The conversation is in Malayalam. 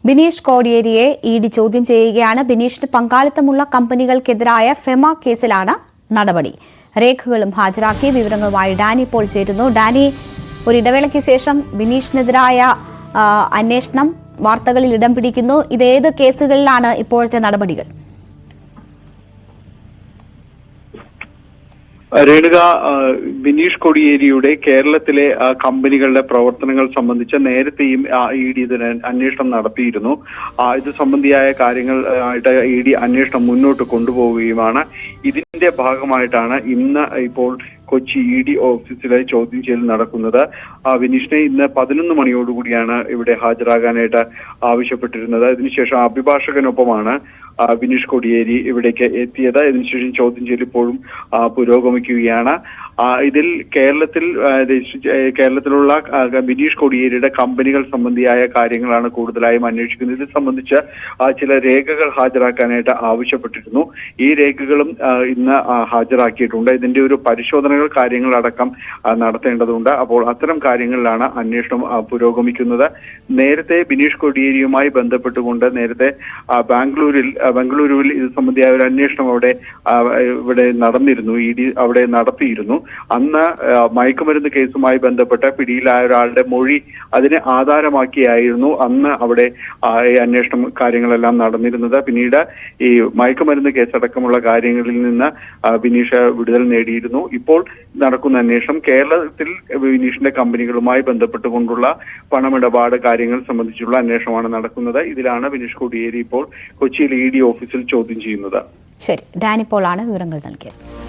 ബിനീഷ് കോടിയേരിയെ ഇഡി ചോദ്യം ചെയ്യുകയാണ്. ബിനീഷിന് പങ്കാളിത്തമുള്ള കമ്പനികൾക്കെതിരായ ഫെമ കേസിലാണ് നടപടി. രേഖകളും ഹാജരാക്കി. വിവരങ്ങളുമായി ഡാനി ഇപ്പോൾ ചേരുന്നു. ഡാനി, ഒരു ഇടവേളയ്ക്ക് ശേഷം ബിനീഷിനെതിരായ അന്വേഷണം വാർത്തകളിൽ ഇടം പിടിക്കുന്നു. ഇതേത് കേസുകളിലാണ് ഇപ്പോഴത്തെ നടപടികൾ? രേണുക, ബിനീഷ് കോടിയേരിയുടെ കേരളത്തിലെ കമ്പനികളുടെ പ്രവർത്തനങ്ങൾ സംബന്ധിച്ച് നേരത്തെയും ഇഡി ഇതിന് അന്വേഷണം നടത്തിയിരുന്നു. ഇത് സംബന്ധിയായ കാര്യങ്ങൾ ആയിട്ട് ഇഡി അന്വേഷണം മുന്നോട്ട് കൊണ്ടുപോവുകയുമാണ്. ഇതിന്റെ ഭാഗമായിട്ടാണ് ഇന്ന് ഇപ്പോൾ കൊച്ചി ഇഡി ഓഫീസിലെ ചോദ്യം ചെയ്യൽ നടക്കുന്നത്. ബിനീഷിനെ ഇന്ന് 11 മണിയോടുകൂടിയാണ് ഇവിടെ ഹാജരാകാനായിട്ട് ആവശ്യപ്പെട്ടിരുന്നത്. ഇതിനുശേഷം അഭിഭാഷകനൊപ്പമാണ് ബിനീഷ് കോടിയേരി ഇവിടേക്ക് എത്തിയത്. ഇതിനുശേഷം ചോദ്യം ചെയ്യൽ ഇപ്പോഴും പുരോഗമിക്കുകയാണ്. ഇതിൽ കേരളത്തിലുള്ള ബിനീഷ് കോടിയേരിയുടെ കമ്പനികൾ സംബന്ധിയായ കാര്യങ്ങളാണ് കൂടുതലായും അന്വേഷിക്കുന്നത്. ഇത് സംബന്ധിച്ച് ചില രേഖകൾ ഹാജരാക്കാനായിട്ട് ആവശ്യപ്പെട്ടിരുന്നു. ഈ രേഖകളും ഇന്ന് ഹാജരാക്കിയിട്ടുണ്ട്. ഇതിന്റെ ഒരു പരിശോധനകൾ കാര്യങ്ങളടക്കം നടത്തേണ്ടതുണ്ട്. അപ്പോൾ അത്തരം കാര്യങ്ങളിലാണ് അന്വേഷണം പുരോഗമിക്കുന്നത്. നേരത്തെ ബിനീഷ് കോടിയേരിയുമായി ബന്ധപ്പെട്ടുകൊണ്ട് നേരത്തെ ബംഗളൂരുവിൽ ഇത് സംബന്ധിയായ ഒരു അന്വേഷണം ഇവിടെ നടന്നിരുന്നു. ഇഡി അവിടെ നടത്തിയിരുന്നു. അന്ന് മയക്കുമരുന്ന് കേസുമായി ബന്ധപ്പെട്ട പിടിയിലായ ഒരാളുടെ മൊഴി അതിനെ ആധാരമാക്കിയായിരുന്നു അന്ന് അവിടെ അന്വേഷണം കാര്യങ്ങളെല്ലാം നടന്നിരുന്നത്. പിന്നീട് ഈ മയക്കുമരുന്ന് കേസടക്കമുള്ള കാര്യങ്ങളിൽ നിന്ന് ബിനീഷ് വിടുതൽ നേടിയിരുന്നു. ഇപ്പോൾ നടക്കുന്ന അന്വേഷണം കേരളത്തിൽ ബിനീഷിന്റെ കമ്പനികളുമായി ബന്ധപ്പെട്ടുകൊണ്ടുള്ള പണമിടപാട് കാര്യങ്ങൾ സംബന്ധിച്ചുള്ള അന്വേഷണമാണ് നടക്കുന്നത്. ഇതിലാണ് ബിനീഷ് കോടിയേരി ഇപ്പോൾ കൊച്ചിയിൽ ഇഡി ഓഫീസിൽ ചോദ്യം ചെയ്യുന്നത്. ശരി, ഡാനിപ്പോളാണ് വിവരങ്ങൾ നൽകിയത്.